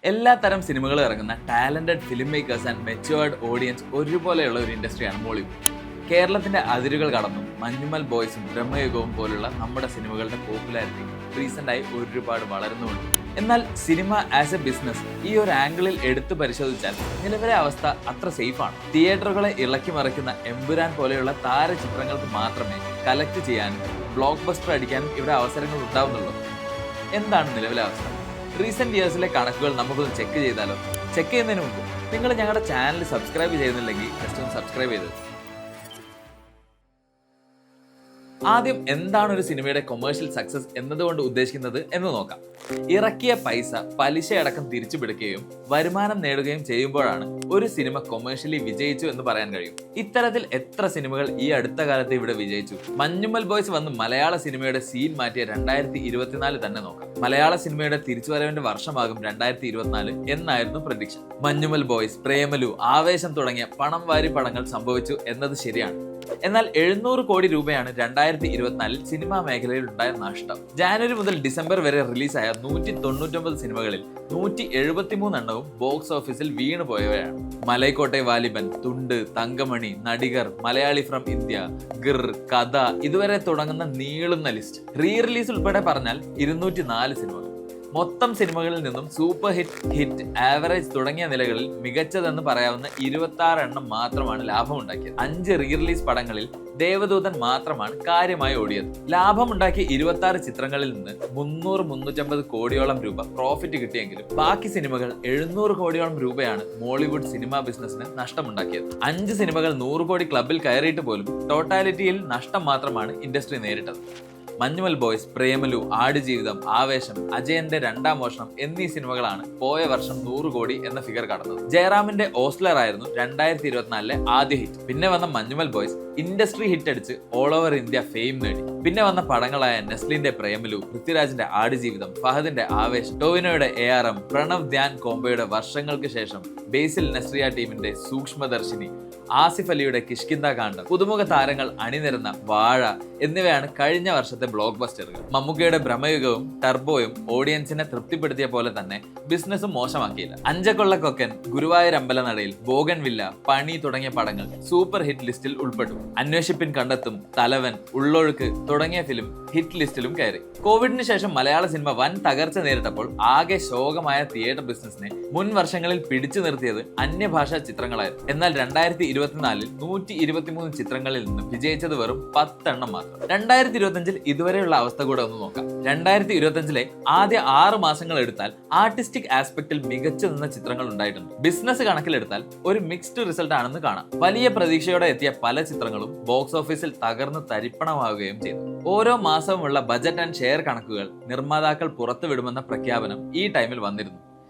എല്ലാ തരം സിനിമകളും ഇറങ്ങുന്ന talented film makers and matured audience ഒരുപോലെയുള്ള ഒരു ഇൻഡസ്ട്രിയാണ് മോളിവുഡ്. കേരളത്തിന്റെ അതിരുകൾ കടന്നും മഞ്ഞുമൽ ബോയ്സും ബ്രഹ്മയുഗവും പോലുള്ള നമ്മുടെ സിനിമകളുടെ പോപ്പുലാരിറ്റി റീസെന്റായി ഒരുപാട് വളർന്നുകൊണ്ട്. എന്നാൽ സിനിമ ആസ് എ ബിസിനസ് ഈ ഒരു ആംഗിളിൽ എടുത്തു പരിശോധിച്ചാൽ നിലവിലെ അവസ്ഥ അത്ര സേഫാണ്. തിയേറ്ററുകളെ ഇളക്കി മറിക്കുന്ന എമ്പുരാൻ പോലെയുള്ള താരചിത്രങ്ങൾക്ക് മാത്രമേ കലക്ട് ചെയ്യാനും ബ്ലോക്ക് ബസ്റ്റർ അടിക്കാനും ഇവിടെ അവസരങ്ങൾ ഉണ്ടാവുന്നുള്ളൂ. എന്താണ് നിലവിലെ അവസ്ഥ? റീസെന്റ് ഇയേഴ്സിലെ കണക്കുകൾ നമുക്കൊന്ന് ചെക്ക് ചെയ്താലോ? ചെക്ക് ചെയ്യുന്നതിന് മുമ്പ് നിങ്ങൾ ഞങ്ങളുടെ ചാനൽ സബ്സ്ക്രൈബ് ചെയ്യുന്നില്ലെങ്കിൽ ജസ്റ്റ് ഒന്ന് സബ്സ്ക്രൈബ് ചെയ്തത്. ആദ്യം എന്താണ് ഒരു സിനിമയുടെ കൊമേഴ്ഷ്യൽ സക്സസ് എന്നതുകൊണ്ട് ഉദ്ദേശിക്കുന്നത് എന്ന് നോക്കാം. ഇറക്കിയ പൈസ പലിശയടക്കം തിരിച്ചു പിടിക്കുകയും വരുമാനം നേടുകയും ചെയ്യുമ്പോഴാണ് ഒരു സിനിമ കൊമേഴ്ഷ്യലി വിജയിച്ചു എന്ന് പറയാൻ കഴിയും. ഇത്തരത്തിൽ എത്ര സിനിമകൾ ഈ അടുത്ത കാലത്ത് ഇവിടെ വിജയിച്ചു? മഞ്ഞുമൽ ബോയ്സ് വന്ന് മലയാള സിനിമയുടെ സീൻ മാറ്റിയ 2024 തന്നെ നോക്കാം. മലയാള സിനിമയുടെ തിരിച്ചുവരവിന്റെ വർഷമാകും 2024 എന്നായിരുന്നു പ്രതീക്ഷ. മഞ്ഞുമൽ ബോയ്സ്, പ്രേമലു, ആവേശം തുടങ്ങിയ പണം വാരി പടങ്ങൾ സംഭവിച്ചു എന്നത് ശരിയാണ്. എന്നാൽ 700 കോടി രൂപയാണ് 2024 സിനിമാ മേഖലയിൽ ഉണ്ടായ നഷ്ടം. ജാനുവരി മുതൽ ഡിസംബർ വരെ റിലീസായ 199 സിനിമകളിൽ 173 എണ്ണവും ബോക്സ് ഓഫീസിൽ വീണു പോയവയാണ്. മലൈക്കോട്ടെ വാലിബൻ, തുണ്ട്, തങ്കമണി, നടികർ, മലയാളി ഫ്രം ഇന്ത്യ, ഗിർ, കഥ, ഇതുവരെ തുടങ്ങുന്ന നീളുന്ന ലിസ്റ്റ്. റീ റിലീസ് ഉൾപ്പെടെ പറഞ്ഞാൽ 204 സിനിമകൾ. മൊത്തം സിനിമകളിൽ നിന്നും സൂപ്പർ ഹിറ്റ്, ആവറേജ് തുടങ്ങിയ നിലകളിൽ മികച്ചതെന്ന് പറയാവുന്ന 26 എണ്ണം മാത്രമാണ് ലാഭമുണ്ടാക്കിയത്. 5 റീ റിലീസ് പടങ്ങളിൽ ദേവദൂതൻ മാത്രമാണ് കാര്യമായി ഓടിയത്. ലാഭമുണ്ടാക്കിയ 26 ചിത്രങ്ങളിൽ നിന്ന് 300-350 കോടിയോളം രൂപ പ്രോഫിറ്റ് കിട്ടിയെങ്കിലും ബാക്കി സിനിമകൾ 700 കോടിയോളം രൂപയാണ് മോളിവുഡ് സിനിമാ ബിസിനസിന് നഷ്ടമുണ്ടാക്കിയത്. 5 സിനിമകൾ 100 കോടി ക്ലബിൽ കയറിയിട്ട് പോലും ടോട്ടാലിറ്റിയിൽ നഷ്ടം മാത്രമാണ് ഇൻഡസ്ട്രി നേരിട്ടത്. മഞ്ഞുമൽ ബോയ്സ്, പ്രേമലു, ആടുജീവിതം, ആവേശം, അജയന്റെ രണ്ടാം മോഷണം എന്നീ സിനിമകളാണ് പോയ വർഷം 100 കോടി എന്ന ഫിഗർ കടന്നത്. ജയറാമിന്റെ ഓസ്ലർ ആയിരുന്നു 2024 ആദ്യ ഹിറ്റ്. പിന്നെ വന്ന മഞ്ഞുമൽ ബോയ്സ് ഇൻഡസ്ട്രി ഹിറ്റ് അടിച്ച് ഓൾ ഓവർ ഇന്ത്യ ഫെയിം നേടി. പിന്നെ വന്ന പടങ്ങളായ നെസ്ലിന്റെ പ്രേമലു, പൃഥ്വിരാജിന്റെ ആടുജീവിതം, ഫഹദിന്റെ ആവേശം, ടോവിനോയുടെ ARM, പ്രണവ് ധ്യാൻ കോംബോയുടെ വർഷങ്ങൾക്ക് ശേഷം ബേസിൽ നസ്രിയ ടീമിന്റെ സൂക്ഷ്മദർശിനി, ആസിഫ് അലിയുടെ കിഷ്കിന്ദ കാണ്ഡം, പുതുമുഖ താരങ്ങൾ അണിനിരന്ന വാഴ എന്നിവയാണ് കഴിഞ്ഞ വർഷത്തെ ബ്ലോക്ക് ബസ്റ്ററുകൾ. മമ്മൂക്കയുടെ ബ്രഹ്മയുഗവും ടർബോയും ഓഡിയൻസിനെ തൃപ്തിപ്പെടുത്തിയ പോലെ തന്നെ ബിസിനസ്സും മോശമാക്കിയില്ല. അഞ്ചക്കൊള്ളക്കൊക്കൻ, ഗുരുവായൂർ അമ്പലനടയിൽ, ബോഗൻവില്ല, പണി തുടങ്ങിയ പടങ്ങൾ സൂപ്പർ ഹിറ്റ് ലിസ്റ്റിൽ ഉൾപ്പെട്ടു. അന്വേഷിപ്പിൻ കണ്ടെത്തും, തലവൻ, ഉള്ളൊഴുക്ക് തുടങ്ങിയ ഫിലിം ഹിറ്റ് ലിസ്റ്റിലും കയറി. കോവിഡിന് ശേഷം മലയാള സിനിമ വൻ തകർച്ച നേരിട്ടപ്പോൾ ആകെ ശോകമായ തിയേറ്റർ ബിസിനസിനെ മുൻ വർഷങ്ങളിൽ പിടിച്ചു നിർത്തിയത് അന്യഭാഷാ ചിത്രങ്ങളായിരുന്നു. എന്നാൽ 2024 123 ചിത്രങ്ങളിൽ നിന്ന് വിജയിച്ചത് വെറും 10 എണ്ണം മാത്രം. 2025 ഇതുവരെയുള്ള അവസ്ഥ കൂടെ ഒന്ന് നോക്കാം. 2025 ആദ്യ 6 മാസങ്ങൾ എടുത്താൽ ആർട്ടിസ്റ്റിക് ആസ്പെക്റ്റിൽ മികച്ചു നിന്ന ചിത്രങ്ങൾ ഉണ്ടായിട്ടുണ്ട്. ബിസിനസ് കണക്കിലെടുത്താൽ ഒരു മിക്സ്ഡ് റിസൾട്ട് ആണെന്ന് കാണാം. വലിയ പ്രതീക്ഷയോടെ എത്തിയ പല ചിത്രങ്ങളും ബോക്സ് ഓഫീസിൽ തകർന്ന് തരിപ്പണമാവുകയും ചെയ്തു. ഓരോ മാസവുമുള്ള ബജറ്റ് ആൻഡ് ഷെയർ കണക്കുകൾ നിർമ്മാതാക്കൾ പുറത്തുവിടുമെന്ന പ്രഖ്യാപനം ഈ ടൈമിൽ വന്നിരുന്നു.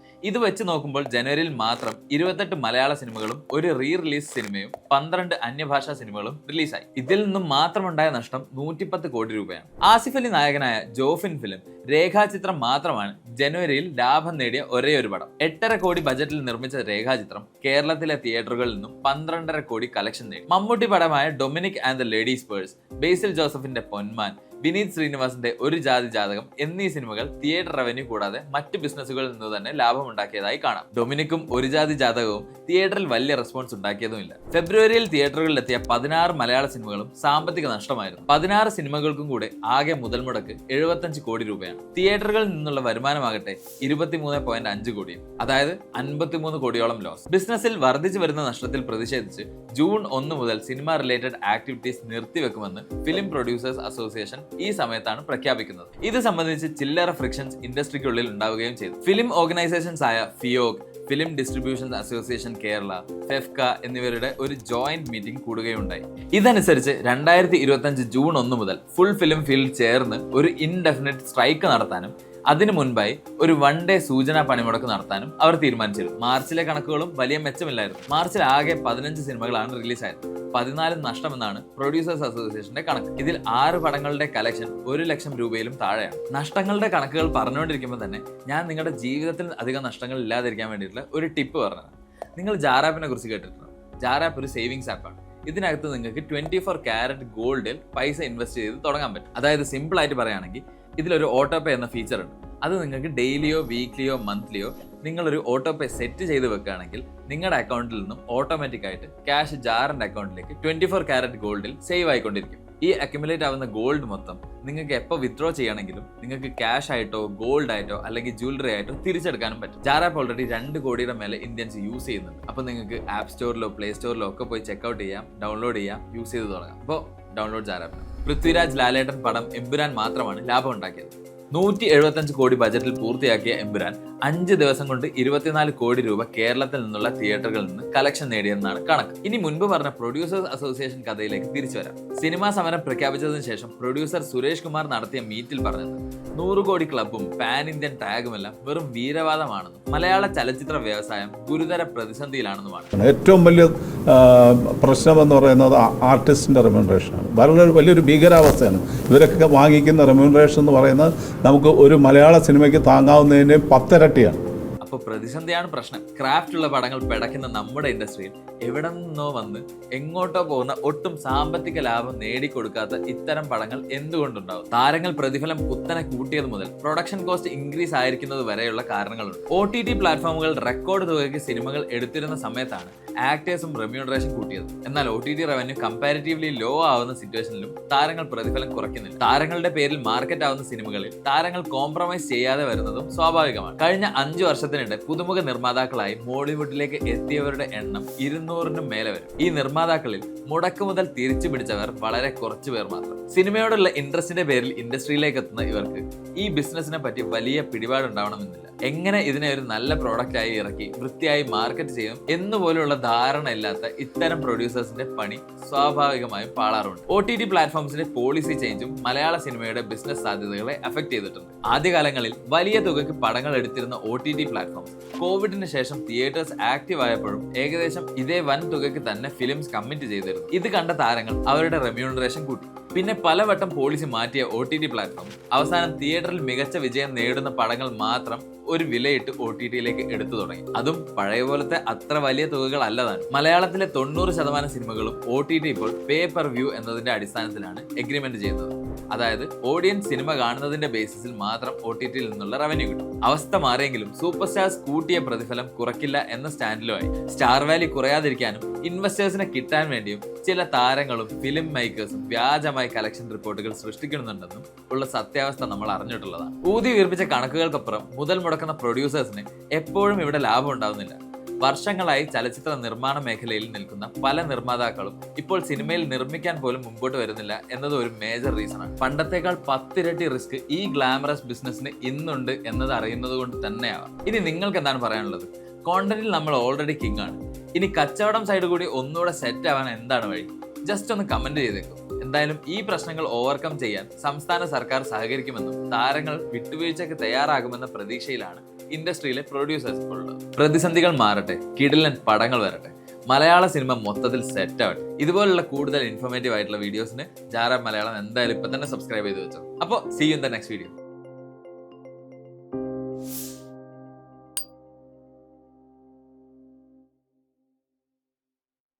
ഇത് വെച്ച് നോക്കുമ്പോൾ ജനുവരിയിൽ മാത്രം 28 മലയാള സിനിമകളും ഒരു റീ റിലീസ് സിനിമയും 12 അന്യഭാഷാ സിനിമകളും റിലീസായി. ഇതിൽ നിന്നും മാത്രമുണ്ടായ നഷ്ടം 110 കോടി രൂപയാണ്. ആസിഫ് അലി നായകനായ ജോഫിൻ ഫിലിം രേഖാചിത്രം മാത്രമാണ് ജനുവരിയിൽ ലാഭം നേടിയ ഒരേ ഒരു പടം. 8.5 കോടി ബജറ്റിൽ നിർമ്മിച്ച രേഖാചിത്രം കേരളത്തിലെ തിയേറ്ററുകളിൽ നിന്നും 12.5 കോടി കളക്ഷൻ നേടി. മമ്മൂട്ടി പടമായ Dominic and the ladies purse, Basil ജോസഫിന്റെ പൊന്മാൻ, വിനീത് ശ്രീനിവാസിന്റെ ഒരു ജാതി ജാതകം എന്നീ സിനിമകൾ തിയേറ്റർ റവന്യൂ കൂടാതെ മറ്റ് ബിസിനസ്സുകളിൽ നിന്ന് തന്നെ ലാഭമുണ്ടാക്കിയതായി കാണാം. ഡൊമിനിക്കും ഒരു ജാതി ജാതകവും തിയേറ്ററിൽ വലിയ റെസ്പോൺസ് ഉണ്ടാക്കിയതുമില്ല. ഫെബ്രുവരിയിൽ തിയേറ്ററുകളിൽ എത്തിയ 16 മലയാള സിനിമകളും സാമ്പത്തിക നഷ്ടമായിരുന്നു. 16 സിനിമകൾക്കും കൂടെ ആകെ മുതൽ മുടക്ക് 75 കോടി രൂപയാണ്. തിയേറ്ററുകളിൽ നിന്നുള്ള വരുമാനമാകട്ടെ 23.5 കോടിയും, അതായത് 53 കോടിയോളം ലോസ്. ബിസിനസ്സിൽ വർദ്ധിച്ചു വരുന്ന നഷ്ടത്തിൽ പ്രതിഷേധിച്ച് ജൂൺ 1 മുതൽ സിനിമ റിലേറ്റഡ് ആക്ടിവിറ്റീസ് നിർത്തിവെക്കുമെന്ന് ഫിലിം പ്രൊഡ്യൂസേഴ്സ് അസോസിയേഷൻ ഈ സമയത്താണ് പ്രഖ്യാപിക്കുന്നത്. ഇത് സംബന്ധിച്ച് ചില്ലറ ഫ്രിക്ഷൻസ് ഇൻഡസ്ട്രിക്കുള്ളിൽ ഉണ്ടാവുകയും ചെയ്തു. ഫിലിം ഓർഗനൈസേഷൻസ് ആയ FEUOK, film distribution association Kerala, FEFKA എന്നിവരുടെ ഒരു ജോയിന്റ് മീറ്റിംഗ് കൂടുകയുണ്ടായി. ഇതനുസരിച്ച് 2025 ജൂൺ 1 മുതൽ ഫുൾ ഫിലിം ഫീൽഡ് ചേർന്ന് ഒരു ഇൻഡെഫിനിറ്റ് സ്ട്രൈക്ക് നടത്താനും അതിനു മുൻപായി ഒരു 1 ഡേ സൂചനാ പണിമുടക്ക് നടത്താനും അവർ തീരുമാനിച്ചിരുന്നു. മാർച്ചിലെ കണക്കുകളും വലിയ മെച്ചമില്ലായിരുന്നു. മാർച്ചിൽ ആകെ 15 സിനിമകളാണ് റിലീസായത്. 14 നഷ്ടമെന്നാണ് പ്രൊഡ്യൂസേഴ്സ് അസോസിയേഷന്റെ കണക്ക്. ഇതിൽ 6 പടങ്ങളുടെ കളക്ഷൻ 1 ലക്ഷം രൂപയിലും താഴെയാണ്. നഷ്ടങ്ങളുടെ കണക്കുകൾ പറഞ്ഞുകൊണ്ടിരിക്കുമ്പോൾ തന്നെ ഞാൻ നിങ്ങളുടെ ജീവിതത്തിൽ അധികം നഷ്ടങ്ങൾ ഇല്ലാതിരിക്കാൻ വേണ്ടിയിട്ടുള്ള ഒരു ടിപ്പ് പറഞ്ഞത്. നിങ്ങൾ ജാറാപ്പിനെ കുറിച്ച് കേട്ടിട്ടുണ്ടോ? ജാറാപ്പ് ഒരു സേവിങ്സ് ആപ്പാണ്. ഇതിനകത്ത് നിങ്ങൾക്ക് 24 കാരറ്റ് ഗോൾഡിൽ പൈസ ഇൻവെസ്റ്റ് ചെയ്ത് തുടങ്ങാൻ പറ്റും. അതായത് സിമ്പിൾ ആയിട്ട് പറയുകയാണെങ്കിൽ ഇതിലൊരു ഓട്ടോ പേ എന്ന ഫീച്ചർ ഉണ്ട്. അത് നിങ്ങൾക്ക് ഡെയിലിയോ വീക്ക്ലിയോ മന്ത്ലിയോ നിങ്ങളൊരു ഓട്ടോ പേ സെറ്റ് ചെയ്ത് വെക്കുകയാണെങ്കിൽ നിങ്ങളുടെ അക്കൗണ്ടിൽ നിന്നും ഓട്ടോമാറ്റിക് ആയിട്ട് ക്യാഷ് ജാറിന്റെ അക്കൗണ്ടിലേക്ക് 24 കാരറ്റ് ഗോൾഡിൽ സേവ് ആയിക്കൊണ്ടിരിക്കും. ഈ അക്യുമുലേറ്റ് ആവുന്ന ഗോൾഡ് മൊത്തം നിങ്ങൾക്ക് എപ്പോൾ വിത്ഡ്രോ ചെയ്യണമെങ്കിലും നിങ്ങൾക്ക് ക്യാഷ് ആയിട്ടോ ഗോൾഡ് ആയിട്ടോ അല്ലെങ്കിൽ ജ്വല്ലറി ആയിട്ടോ തിരിച്ചെടുക്കാനും പറ്റും. ജാർ ആപ്പ് ഓൾറെഡി 2 കോടിയുടെ മേലെ ഇന്ത്യൻസ് യൂസ് ചെയ്യുന്നുണ്ട്. അപ്പോൾ നിങ്ങൾക്ക് ആപ്പ് സ്റ്റോറിലോ പ്ലേ സ്റ്റോറിലോ ഒക്കെ പോയി ചെക്ക്ഔട്ട് ചെയ്യാം, ഡൗൺലോഡ് ചെയ്യാം, യൂസ് ചെയ്ത് തുടങ്ങാം. അപ്പോൾ ഡൗൺലോഡ് ജാർ ആപ്പ്. പൃഥ്വിരാജ് ലാലേട്ടൻ പടം എമ്പുരാൻ മാത്രമാണ് ലാഭം ഉണ്ടാക്കിയത്. 175 കോടി ബജറ്റിൽ പൂർത്തിയാക്കിയ എമ്പുരാൻ 5 ദിവസം കൊണ്ട് 24 കോടി രൂപ കേരളത്തിൽ നിന്നുള്ള തിയേറ്ററുകളിൽ നിന്ന് കളക്ഷൻ നേടിയെന്നാണ് കണക്ക്. ഇനി മുൻപ് പറഞ്ഞ പ്രൊഡ്യൂസേഴ്സ് അസോസിയേഷൻ കഥയിലേക്ക് തിരിച്ചു വരാം. സിനിമാ സമരം പ്രഖ്യാപിച്ചതിന് ശേഷം പ്രൊഡ്യൂസർ സുരേഷ് കുമാർ നടത്തിയ മീറ്റിൽ പറഞ്ഞത് 100 കോടി ക്ലബും പാൻ ഇന്ത്യൻ ടാഗുമെല്ലാം വെറും വീരവാദമാണെന്നും മലയാള ചലച്ചിത്ര വ്യവസായം ഗുരുതര പ്രതിസന്ധിയിലാണെന്നുമാണ്. ഏറ്റവും വലിയ പ്രശ്നം എന്ന് പറയുന്നത് ആർട്ടിസ്റ്റിന്റെ റെമ്യൂണറേഷനാണ്. വളരെ വലിയൊരു ഭീകരാവസ്ഥയാണ്. ഇവരൊക്കെ വാങ്ങിക്കുന്ന റെമ്യൂണറേഷൻ എന്ന് പറയുന്നത് നമുക്ക് ഒരു മലയാള സിനിമയ്ക്ക് താങ്ങാവുന്നതിന് 10 ഇരട്ടിയാണ്. അപ്പോൾ പ്രതിസന്ധിയാണ് പ്രശ്നം. ക്രാഫ്റ്റ് ഉള്ള പടങ്ങൾ പിടയ്ക്കുന്ന നമ്മുടെ ഇൻഡസ്ട്രിയിൽ എവിടെ നിന്നോ വന്ന് എങ്ങോട്ടോ പോകുന്ന ഒട്ടും സാമ്പത്തിക ലാഭം നേടിക്കൊടുക്കാത്ത ഇത്തരം പടങ്ങൾ എന്തുകൊണ്ടുണ്ടാവും? താരങ്ങൾ പ്രതിഫലം കുത്തനെ കൂട്ടിയത് മുതൽ പ്രൊഡക്ഷൻ കോസ്റ്റ് ഇൻക്രീസ് ആയിരിക്കുന്നത് വരെയുള്ള കാരണങ്ങളുണ്ട്. OTT പ്ലാറ്റ്ഫോമുകൾ റെക്കോർഡ് തുകയ്ക്ക് സിനിമകൾ എടുത്തിരുന്ന സമയത്താണ് ആക്ടേഴ്സും റെമ്യൂണറേഷൻ കൂട്ടിയത്. എന്നാൽ OTT റവന്യൂ കമ്പാരിറ്റീവ്ലി ലോ ആവുന്ന സിറ്റുവേഷനിലും താരങ്ങൾ പ്രതിഫലം കുറയ്ക്കുന്നില്ല. താരങ്ങളുടെ പേരിൽ മാർക്കറ്റ് ആവുന്ന സിനിമകളിൽ താരങ്ങൾ കോംപ്രമൈസ് ചെയ്യാതെ വരുന്നതും സ്വാഭാവികമാണ്. കഴിഞ്ഞ 5 വർഷത്തിനിടെ പുതുമുഖ നിർമ്മാതാക്കളായി മോളിവുഡിലേക്ക് എത്തിയവരുടെ എണ്ണം 200-നും മേലെ വരും. ഈ നിർമ്മാതാക്കളിൽ മുടക്ക് മുതൽ തിരിച്ചു പിടിച്ചവർ വളരെ കുറച്ചു പേർ മാത്രം. സിനിമയോടുള്ള ഇൻട്രസ്റ്റിന്റെ പേരിൽ ഇൻഡസ്ട്രിയിലേക്ക് എത്തുന്ന ഇവർക്ക് ഈ ബിസിനസിനെ പറ്റി വലിയ പിടിപാടുണ്ടാവണമെന്നില്ല. എങ്ങനെ ഇതിനെ ഒരു നല്ല പ്രോഡക്റ്റ് ആയി ഇറക്കി വൃത്തിയായി മാർക്കറ്റ് ചെയ്യും എന്നുപോലുള്ള ധാരണ ഇല്ലാത്ത ഇത്തരം പ്രൊഡ്യൂസേഴ്സിന്റെ പണി സ്വാഭാവികമായും പാളാറുണ്ട്. OTT പ്ലാറ്റ്ഫോംസിന്റെ പോളിസി ചേഞ്ചും മലയാള സിനിമയുടെ ബിസിനസ് സാധ്യതകളെ അഫക്ട് ചെയ്തിട്ടുണ്ട്. ആദ്യകാലങ്ങളിൽ വലിയ തുകയ്ക്ക് പടങ്ങൾ എടുത്തിരുന്ന OTT പ്ലാറ്റ്ഫോംസ് കോവിഡിന് ശേഷം തിയേറ്റേഴ്സ് ആക്റ്റീവ് ആയപ്പോഴും ഏകദേശം ഇതേ വൻ തുകയ്ക്ക് തന്നെ ഫിലിംസ് കമ്മിറ്റ് ചെയ്തിരുന്നു. ഇത് കണ്ട താരങ്ങൾ അവരുടെ റെമ്യൂണറേഷൻ കൂട്ടി. പിന്നെ പലവട്ടം പോളിസി മാറ്റിയ OTT പ്ലാറ്റ്ഫോം അവസാനം തിയേറ്ററിൽ മികച്ച വിജയം നേടുന്ന പടങ്ങൾ മാത്രം ഒരു വിലയിട്ട് OTTയിലേക്ക് എടുത്തു തുടങ്ങി. അതും പഴയ പോലത്തെ അത്ര വലിയ തുകകൾ അല്ലതാണ്. മലയാളത്തിലെ 90% സിനിമകളും OTT ഇപ്പോൾ പേ പെർ വ്യൂ എന്നതിന്റെ അടിസ്ഥാനത്തിലാണ് എഗ്രിമെന്റ് ചെയ്യുന്നത്. അതായത് ഓഡിയൻസ് സിനിമ കാണുന്നതിന്റെ ബേസിസിൽ മാത്രം OTTയിൽ നിന്നുള്ള റവന്യൂ കിട്ടും. അവസ്ഥ മാറിയെങ്കിലും സൂപ്പർ സ്റ്റാർസ് കൂട്ടിയ പ്രതിഫലം കുറയ്ക്കില്ല എന്ന സ്റ്റാൻഡിലുമായി സ്റ്റാർ വാല്യൂ കുറയാതിരിക്കാനും ഇൻവെസ്റ്റേഴ്സിനെ കിട്ടാൻ വേണ്ടിയും ചില താരങ്ങളും ഫിലിം മേക്കേഴ്സും വ്യാജമായി കളക്ഷൻ റിപ്പോർട്ടുകൾ സൃഷ്ടിക്കുന്നുണ്ടെന്നും ഉള്ള സത്യാവസ്ഥ നമ്മൾ അറിഞ്ഞിട്ടുള്ളതാണ്. ഊതി വീർപ്പിച്ച കണക്കുകൾക്കപ്പുറം മുതൽ മുടക്കുന്ന പ്രൊഡ്യൂസേഴ്സിന് എപ്പോഴും ഇവിടെ ലാഭം ഉണ്ടാവുന്നില്ല. വർഷങ്ങളായി ചലച്ചിത്ര നിർമ്മാണ മേഖലയിൽ നിൽക്കുന്ന പല നിർമ്മാതാക്കളും ഇപ്പോൾ സിനിമയിൽ നിർമ്മിക്കാൻ പോലും മുമ്പോട്ട് വരുന്നില്ല എന്നത് ഒരു മേജർ റീസൺ ആണ്. പണ്ടത്തേക്കാൾ 10 ഇരട്ടി റിസ്ക് ഈ ഗ്ലാമറസ് ബിസിനസ്സിന് ഇന്നുണ്ട് എന്നത് അറിയുന്നത് കൊണ്ട് തന്നെയാവാം. ഇനി നിങ്ങൾക്ക് എന്താണ് പറയാനുള്ളത്? കോണ്ടന്റിൽ നമ്മൾ ഓൾറെഡി കിങ് ആണ്. ഇനി കച്ചവടം സൈഡ് കൂടി ഒന്നുകൂടെ സെറ്റ് ആവാൻ എന്താണ് വഴി? ജസ്റ്റ് ഒന്ന് കമന്റ് ചെയ്തേക്കും. എന്തായാലും ഈ പ്രശ്നങ്ങൾ ഓവർകം ചെയ്യാൻ സംസ്ഥാന സർക്കാർ സഹകരിക്കുമെന്നും താരങ്ങൾ വിട്ടുവീഴ്ചയ്ക്ക് തയ്യാറാകുമെന്ന പ്രതീക്ഷയിലാണ് ഇൻഡസ്ട്രിയിലെ പ്രൊഡ്യൂസേഴ്സ് ഇപ്പോൾ ഉള്ളത്. പ്രതിസന്ധികൾ മാറട്ടെ, കിടിലൻ പടങ്ങൾ വരട്ടെ, മലയാള സിനിമ മൊത്തത്തിൽ സെറ്റ് ആവട്ടെ. ഇതുപോലുള്ള കൂടുതൽ ഇൻഫോർമേറ്റീവ് ആയിട്ടുള്ള വീഡിയോസിന് ജാർ ആപ്പ് മലയാളം എന്തായാലും ഇപ്പൊ തന്നെ സബ്സ്ക്രൈബ് ചെയ്ത് വെച്ചോ. അപ്പോൾ see you in the next video.